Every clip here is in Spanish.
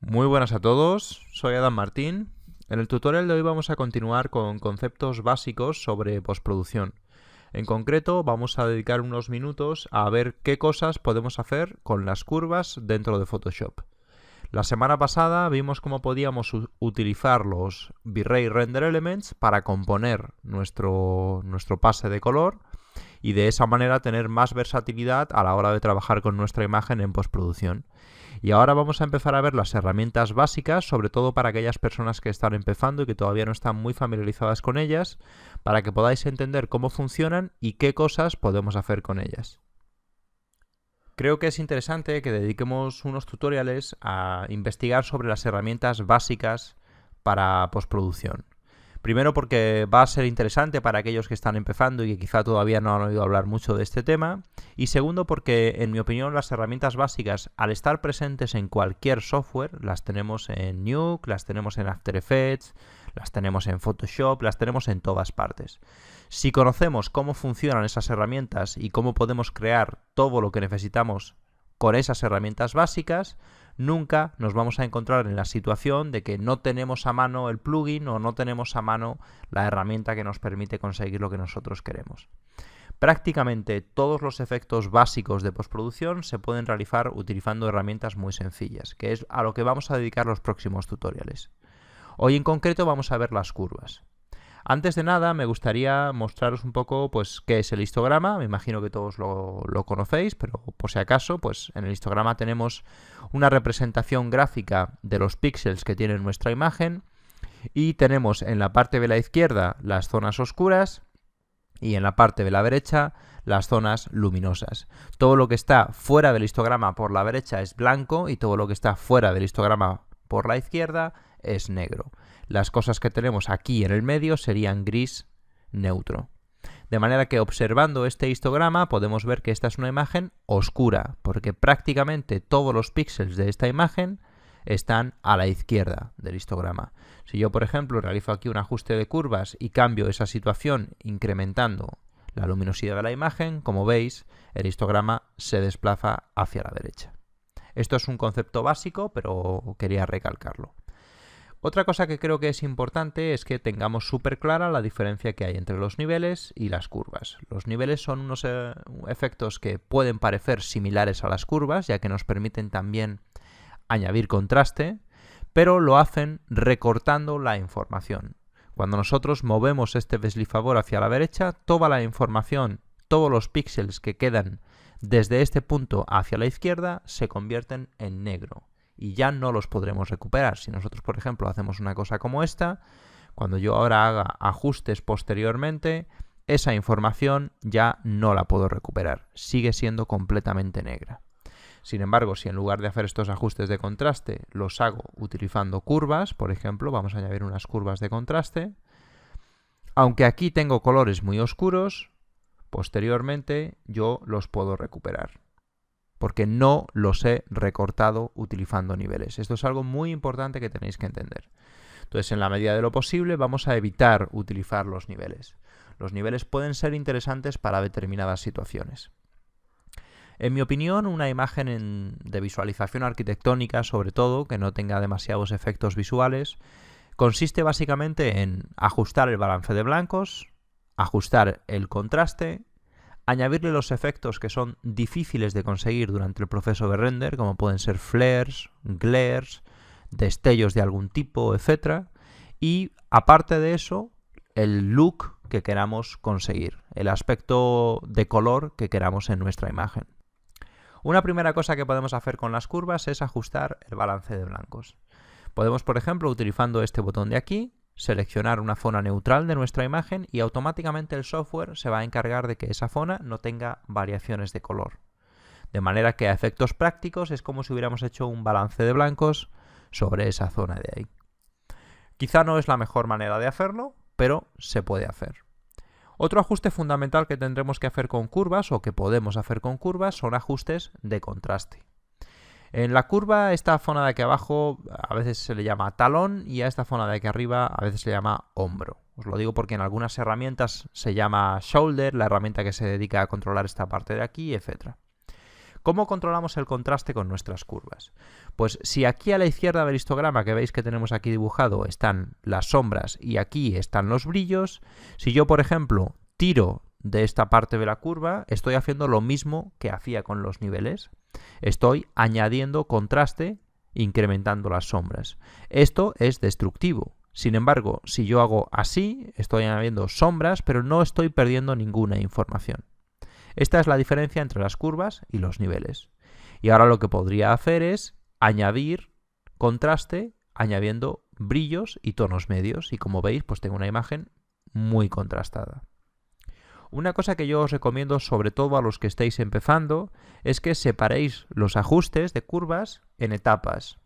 Muy buenas a todos, soy Adam Martín. En el tutorial de hoy vamos a continuar con conceptos básicos sobre postproducción. En concreto vamos a dedicar unos minutos a ver qué cosas podemos hacer con las curvas dentro de Photoshop. La semana pasada vimos cómo podíamos utilizar los V-Ray Render Elements para componer nuestro pase de color y de esa manera tener más versatilidad a la hora de trabajar con nuestra imagen en postproducción. Y ahora vamos a empezar a ver las herramientas básicas, sobre todo para aquellas personas que están empezando y que todavía no están muy familiarizadas con ellas, para que podáis entender cómo funcionan y qué cosas podemos hacer con ellas. Creo que es interesante que dediquemos unos tutoriales a investigar sobre las herramientas básicas para postproducción. Primero porque va a ser interesante para aquellos que están empezando y que quizá todavía no han oído hablar mucho de este tema. Y segundo porque, en mi opinión, las herramientas básicas, al estar presentes en cualquier software, las tenemos en Nuke, las tenemos en After Effects, las tenemos en Photoshop, las tenemos en todas partes. Si conocemos cómo funcionan esas herramientas y cómo podemos crear todo lo que necesitamos con esas herramientas básicas, nunca nos vamos a encontrar en la situación de que no tenemos a mano el plugin o no tenemos a mano la herramienta que nos permite conseguir lo que nosotros queremos. Prácticamente todos los efectos básicos de postproducción se pueden realizar utilizando herramientas muy sencillas, que es a lo que vamos a dedicar los próximos tutoriales. Hoy en concreto vamos a ver las curvas. Antes de nada, me gustaría mostraros un poco qué es el histograma. Me imagino que todos lo conocéis, pero por si acaso, en el histograma tenemos una representación gráfica de los píxeles que tiene nuestra imagen y tenemos en la parte de la izquierda las zonas oscuras y en la parte de la derecha las zonas luminosas. Todo lo que está fuera del histograma por la derecha es blanco y todo lo que está fuera del histograma por la izquierda es negro. Las cosas que tenemos aquí en el medio serían gris neutro. De manera que observando este histograma podemos ver que esta es una imagen oscura, porque prácticamente todos los píxeles de esta imagen están a la izquierda del histograma. Si yo, por ejemplo, realizo aquí un ajuste de curvas y cambio esa situación incrementando la luminosidad de la imagen, como veis, el histograma se desplaza hacia la derecha. Esto es un concepto básico, pero quería recalcarlo. Otra cosa que creo que es importante es que tengamos súper clara la diferencia que hay entre los niveles y las curvas. Los niveles son unos efectos que pueden parecer similares a las curvas, ya que nos permiten también añadir contraste, pero lo hacen recortando la información. Cuando nosotros movemos este deslizador hacia la derecha, toda la información, todos los píxeles que quedan desde este punto hacia la izquierda se convierten en negro. Y ya no los podremos recuperar. Si nosotros, por ejemplo, hacemos una cosa como esta, cuando yo ahora haga ajustes posteriormente, esa información ya no la puedo recuperar. Sigue siendo completamente negra. Sin embargo, si en lugar de hacer estos ajustes de contraste los hago utilizando curvas, por ejemplo, vamos a añadir unas curvas de contraste, aunque aquí tengo colores muy oscuros, posteriormente yo los puedo recuperar, porque no los he recortado utilizando niveles. Esto es algo muy importante que tenéis que entender. Entonces, en la medida de lo posible, vamos a evitar utilizar los niveles. Los niveles pueden ser interesantes para determinadas situaciones. En mi opinión, una imagen de visualización arquitectónica, sobre todo, que no tenga demasiados efectos visuales, consiste básicamente en ajustar el balance de blancos, ajustar el contraste, añadirle los efectos que son difíciles de conseguir durante el proceso de render, como pueden ser flares, glares, destellos de algún tipo, etc. Y aparte de eso, el look que queramos conseguir, el aspecto de color que queramos en nuestra imagen. Una primera cosa que podemos hacer con las curvas es ajustar el balance de blancos. Podemos, por ejemplo, utilizando este botón de aquí, seleccionar una zona neutral de nuestra imagen y automáticamente el software se va a encargar de que esa zona no tenga variaciones de color. De manera que a efectos prácticos es como si hubiéramos hecho un balance de blancos sobre esa zona de ahí. Quizá no es la mejor manera de hacerlo, pero se puede hacer. Otro ajuste fundamental que tendremos que hacer con curvas o que podemos hacer con curvas son ajustes de contraste. En la curva, esta zona de aquí abajo a veces se le llama talón y a esta zona de aquí arriba a veces se le llama hombro. Os lo digo porque en algunas herramientas se llama shoulder, la herramienta que se dedica a controlar esta parte de aquí, etc. ¿Cómo controlamos el contraste con nuestras curvas? Pues si aquí a la izquierda del histograma que veis que tenemos aquí dibujado están las sombras y aquí están los brillos, si yo, por ejemplo, tiro de esta parte de la curva, estoy haciendo lo mismo que hacía con los niveles. Estoy añadiendo contraste, incrementando las sombras. Esto es destructivo. Sin embargo, si yo hago así, estoy añadiendo sombras, pero no estoy perdiendo ninguna información. Esta es la diferencia entre las curvas y los niveles. Y ahora lo que podría hacer es añadir contraste añadiendo brillos y tonos medios. Y como veis, pues tengo una imagen muy contrastada. Una cosa que yo os recomiendo, sobre todo a los que estéis empezando, es que separéis los ajustes de curvas en etapas.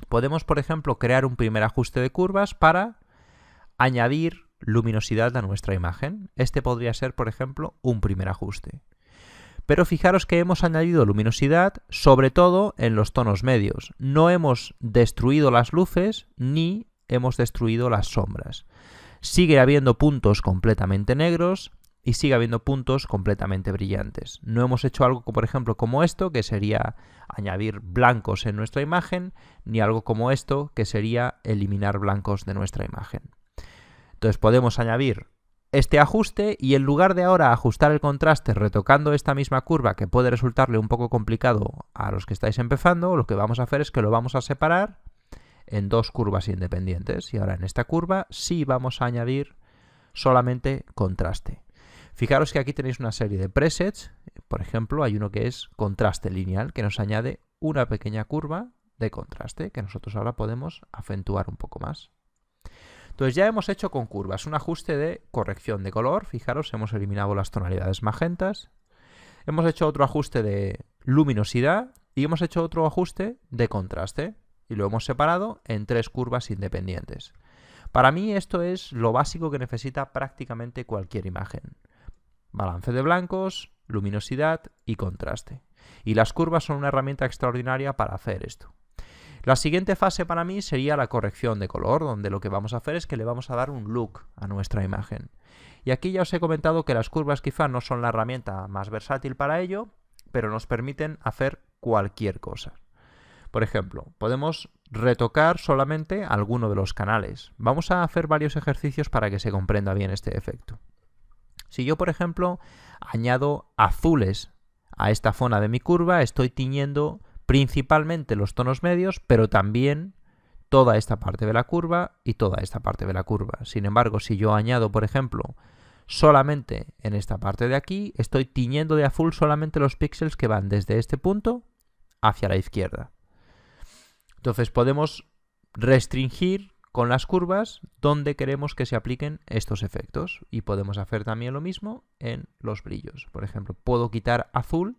Podemos, por ejemplo, crear un primer ajuste de curvas para añadir luminosidad a nuestra imagen. Este podría ser, por ejemplo, un primer ajuste. Pero fijaros que hemos añadido luminosidad sobre todo en los tonos medios. No hemos destruido las luces ni hemos destruido las sombras. Sigue habiendo puntos completamente negros y sigue habiendo puntos completamente brillantes. No hemos hecho algo, por ejemplo, como esto, que sería añadir blancos en nuestra imagen, ni algo como esto, que sería eliminar blancos de nuestra imagen. Entonces podemos añadir este ajuste y en lugar de ahora ajustar el contraste retocando esta misma curva, que puede resultarle un poco complicado a los que estáis empezando, lo que vamos a hacer es que lo vamos a separar en dos curvas independientes. Y ahora en esta curva sí vamos a añadir solamente contraste. Fijaros que aquí tenéis una serie de presets. Por ejemplo, hay uno que es contraste lineal, que nos añade una pequeña curva de contraste, que nosotros ahora podemos acentuar un poco más. Entonces ya hemos hecho con curvas un ajuste de corrección de color. Fijaros, hemos eliminado las tonalidades magentas. Hemos hecho otro ajuste de luminosidad y hemos hecho otro ajuste de contraste. Y lo hemos separado en tres curvas independientes. Para mí esto es lo básico que necesita prácticamente cualquier imagen. Balance de blancos, luminosidad y contraste. Y las curvas son una herramienta extraordinaria para hacer esto. La siguiente fase para mí sería la corrección de color, donde lo que vamos a hacer es que le vamos a dar un look a nuestra imagen. Y aquí ya os he comentado que las curvas quizá no son la herramienta más versátil para ello, pero nos permiten hacer cualquier cosa. Por ejemplo, podemos retocar solamente alguno de los canales. Vamos a hacer varios ejercicios para que se comprenda bien este efecto. Si yo, por ejemplo, añado azules a esta zona de mi curva, estoy tiñendo principalmente los tonos medios, pero también toda esta parte de la curva y toda esta parte de la curva. Sin embargo, si yo añado, por ejemplo, solamente en esta parte de aquí, estoy tiñendo de azul solamente los píxeles que van desde este punto hacia la izquierda. Entonces podemos restringir con las curvas donde queremos que se apliquen estos efectos. Y podemos hacer también lo mismo en los brillos. Por ejemplo, puedo quitar azul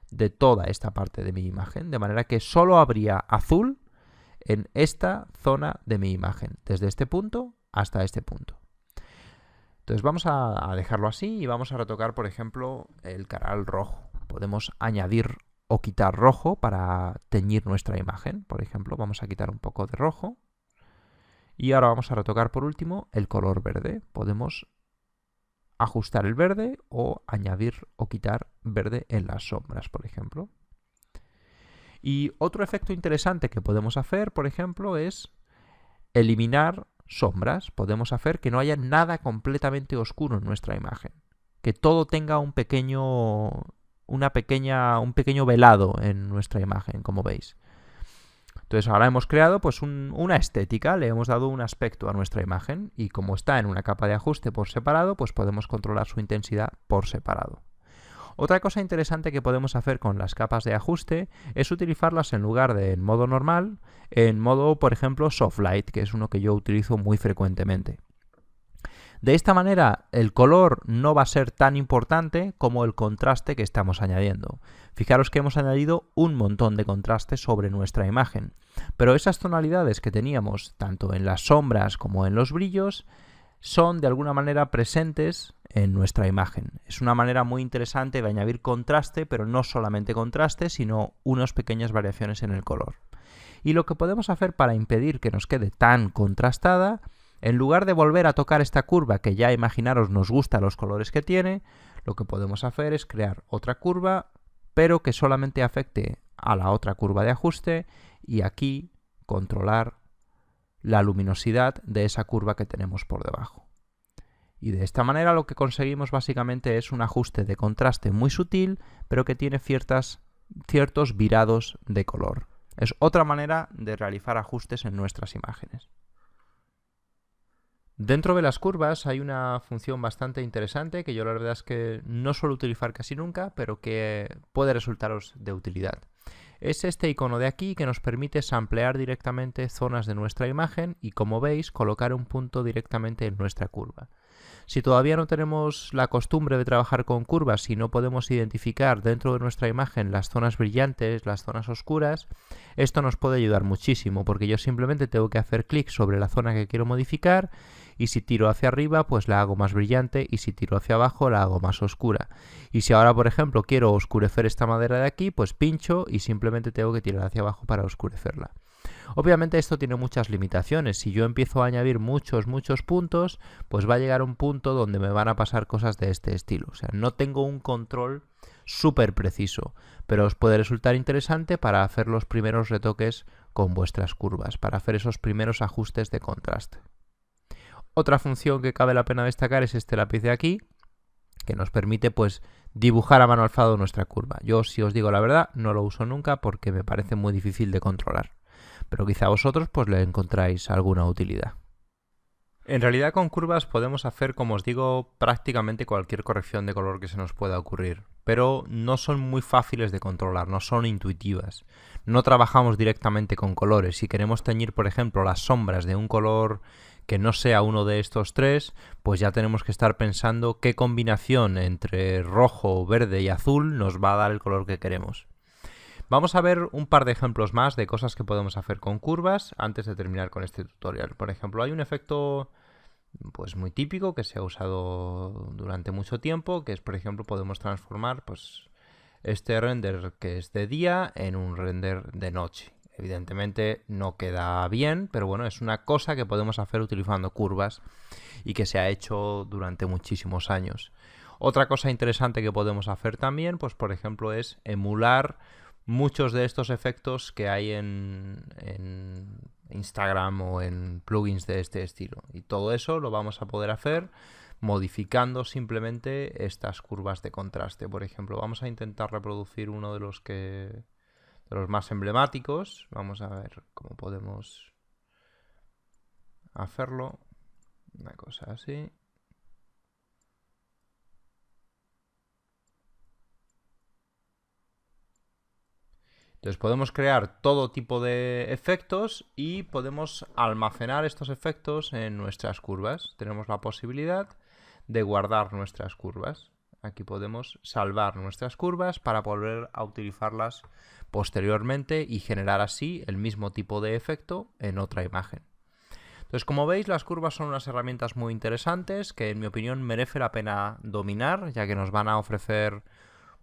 de toda esta parte de mi imagen, de manera que solo habría azul en esta zona de mi imagen, desde este punto hasta este punto. Entonces vamos a dejarlo así y vamos a retocar, por ejemplo, el canal rojo. Podemos añadir o quitar rojo para teñir nuestra imagen. Por ejemplo, vamos a quitar un poco de rojo. Y ahora vamos a retocar por último el color verde. Podemos ajustar el verde o añadir o quitar verde en las sombras, por ejemplo. Y otro efecto interesante que podemos hacer, por ejemplo, es eliminar sombras. Podemos hacer que no haya nada completamente oscuro en nuestra imagen. Que todo tenga un pequeño velado en nuestra imagen, como veis. Entonces ahora hemos creado pues una estética, le hemos dado un aspecto a nuestra imagen y como está en una capa de ajuste por separado, pues podemos controlar su intensidad por separado. Otra cosa interesante que podemos hacer con las capas de ajuste es utilizarlas en lugar de en modo normal, en modo, por ejemplo, soft light, que es uno que yo utilizo muy frecuentemente. De esta manera, el color no va a ser tan importante como el contraste que estamos añadiendo. Fijaros que hemos añadido un montón de contraste sobre nuestra imagen, pero esas tonalidades que teníamos tanto en las sombras como en los brillos son de alguna manera presentes en nuestra imagen. Es una manera muy interesante de añadir contraste, pero no solamente contraste, sino unas pequeñas variaciones en el color. Y lo que podemos hacer para impedir que nos quede tan contrastada, en lugar de volver a tocar esta curva que ya imaginaros nos gusta los colores que tiene, lo que podemos hacer es crear otra curva pero que solamente afecte a la otra curva de ajuste, y aquí controlar la luminosidad de esa curva que tenemos por debajo. Y de esta manera lo que conseguimos básicamente es un ajuste de contraste muy sutil, pero que tiene ciertos virados de color. Es otra manera de realizar ajustes en nuestras imágenes. Dentro de las curvas hay una función bastante interesante que yo la verdad es que no suelo utilizar casi nunca, pero que puede resultaros de utilidad. Es este icono de aquí que nos permite samplear directamente zonas de nuestra imagen y, como veis, colocar un punto directamente en nuestra curva. Si todavía no tenemos la costumbre de trabajar con curvas y no podemos identificar dentro de nuestra imagen las zonas brillantes, las zonas oscuras, esto nos puede ayudar muchísimo, porque yo simplemente tengo que hacer clic sobre la zona que quiero modificar, y si tiro hacia arriba pues la hago más brillante, y si tiro hacia abajo la hago más oscura. Y si ahora, por ejemplo, quiero oscurecer esta madera de aquí, pues pincho y simplemente tengo que tirar hacia abajo para oscurecerla. Obviamente esto tiene muchas limitaciones. Si yo empiezo a añadir muchos puntos, pues va a llegar un punto donde me van a pasar cosas de este estilo. O sea, no tengo un control súper preciso, pero os puede resultar interesante para hacer los primeros retoques con vuestras curvas, para hacer esos primeros ajustes de contraste. Otra función que cabe la pena destacar es este lápiz de aquí, que nos permite pues dibujar a mano alzada nuestra curva. Yo, si os digo la verdad, no lo uso nunca porque me parece muy difícil de controlar, pero quizá vosotros pues le encontráis alguna utilidad. En realidad con curvas podemos hacer, como os digo, prácticamente cualquier corrección de color que se nos pueda ocurrir, pero no son muy fáciles de controlar, no son intuitivas. No trabajamos directamente con colores. Si queremos teñir, por ejemplo, las sombras de un color que no sea uno de estos tres, pues ya tenemos que estar pensando qué combinación entre rojo, verde y azul nos va a dar el color que queremos. Vamos a ver un par de ejemplos más de cosas que podemos hacer con curvas antes de terminar con este tutorial. Por ejemplo, hay un efecto pues muy típico que se ha usado durante mucho tiempo, que es, por ejemplo, podemos transformar pues este render que es de día en un render de noche. Evidentemente no queda bien, pero bueno, es una cosa que podemos hacer utilizando curvas y que se ha hecho durante muchísimos años. Otra cosa interesante que podemos hacer también, pues por ejemplo, es emular muchos de estos efectos que hay en Instagram o en plugins de este estilo. Y todo eso lo vamos a poder hacer modificando simplemente estas curvas de contraste. Por ejemplo, vamos a intentar reproducir uno de los más emblemáticos. Vamos a ver cómo podemos hacerlo. Una cosa así. Entonces podemos crear todo tipo de efectos y podemos almacenar estos efectos en nuestras curvas. Tenemos la posibilidad de guardar nuestras curvas. Aquí podemos salvar nuestras curvas para volver a utilizarlas posteriormente y generar así el mismo tipo de efecto en otra imagen. Entonces, como veis, las curvas son unas herramientas muy interesantes que, en mi opinión, merece la pena dominar, ya que nos van a ofrecer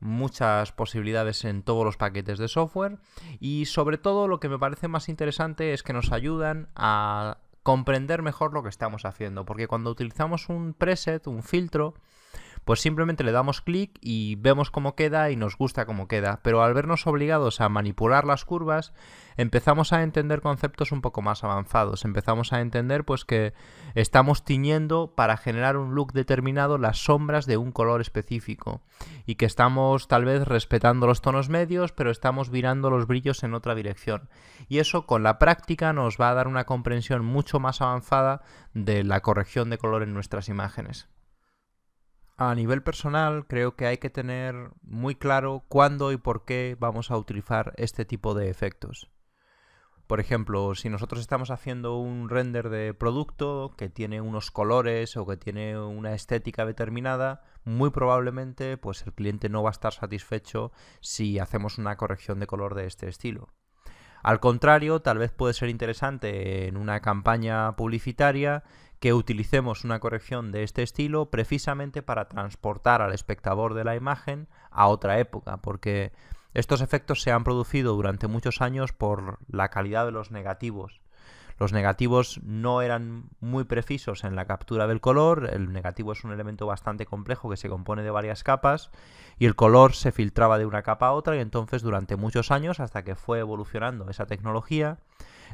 muchas posibilidades en todos los paquetes de software, y sobre todo lo que me parece más interesante es que nos ayudan a comprender mejor lo que estamos haciendo, porque cuando utilizamos un preset, un filtro, pues simplemente le damos clic y vemos cómo queda y nos gusta cómo queda, pero al vernos obligados a manipular las curvas empezamos a entender conceptos un poco más avanzados, empezamos a entender pues que estamos tiñendo para generar un look determinado las sombras de un color específico y que estamos tal vez respetando los tonos medios, pero estamos virando los brillos en otra dirección, y eso con la práctica nos va a dar una comprensión mucho más avanzada de la corrección de color en nuestras imágenes. A nivel personal, creo que hay que tener muy claro cuándo y por qué vamos a utilizar este tipo de efectos. Por ejemplo, si nosotros estamos haciendo un render de producto que tiene unos colores o que tiene una estética determinada, muy probablemente pues el cliente no va a estar satisfecho si hacemos una corrección de color de este estilo. Al contrario, tal vez puede ser interesante en una campaña publicitaria que utilicemos una corrección de este estilo precisamente para transportar al espectador de la imagen a otra época, porque estos efectos se han producido durante muchos años por la calidad de los negativos. Los negativos no eran muy precisos en la captura del color, el negativo es un elemento bastante complejo que se compone de varias capas y el color se filtraba de una capa a otra y entonces durante muchos años, hasta que fue evolucionando esa tecnología,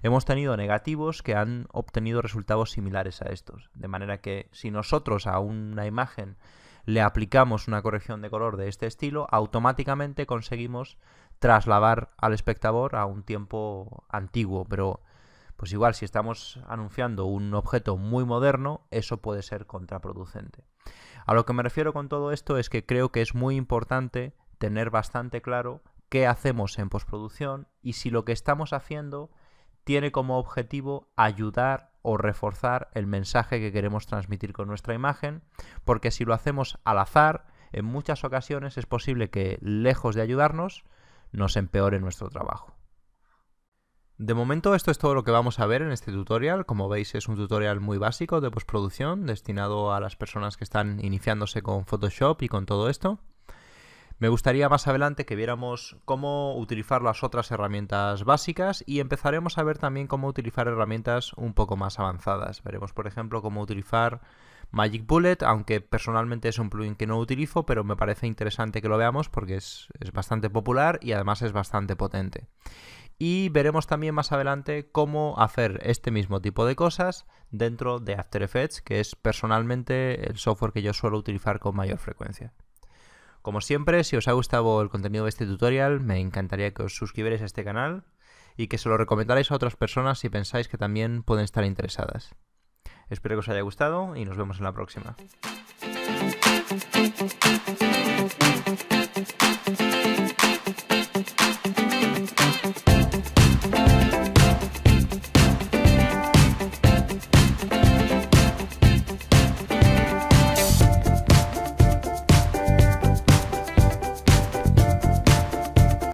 hemos tenido negativos que han obtenido resultados similares a estos. De manera que si nosotros a una imagen le aplicamos una corrección de color de este estilo, automáticamente conseguimos trasladar al espectador a un tiempo antiguo, pero pues igual si estamos anunciando un objeto muy moderno, eso puede ser contraproducente. A lo que me refiero con todo esto es que creo que es muy importante tener bastante claro qué hacemos en postproducción y si lo que estamos haciendo tiene como objetivo ayudar o reforzar el mensaje que queremos transmitir con nuestra imagen, porque si lo hacemos al azar, en muchas ocasiones es posible que, lejos de ayudarnos, nos empeore nuestro trabajo. De momento esto es todo lo que vamos a ver en este tutorial. Como veis es un tutorial muy básico de postproducción destinado a las personas que están iniciándose con Photoshop y con todo esto. Me gustaría más adelante que viéramos cómo utilizar las otras herramientas básicas y empezaremos a ver también cómo utilizar herramientas un poco más avanzadas. Veremos por ejemplo cómo utilizar Magic Bullet, aunque personalmente es un plugin que no utilizo, pero me parece interesante que lo veamos porque es bastante popular y además es bastante potente. Y veremos también más adelante cómo hacer este mismo tipo de cosas dentro de After Effects, que es personalmente el software que yo suelo utilizar con mayor frecuencia. Como siempre, si os ha gustado el contenido de este tutorial, me encantaría que os suscribierais a este canal y que se lo recomendarais a otras personas si pensáis que también pueden estar interesadas. Espero que os haya gustado y nos vemos en la próxima.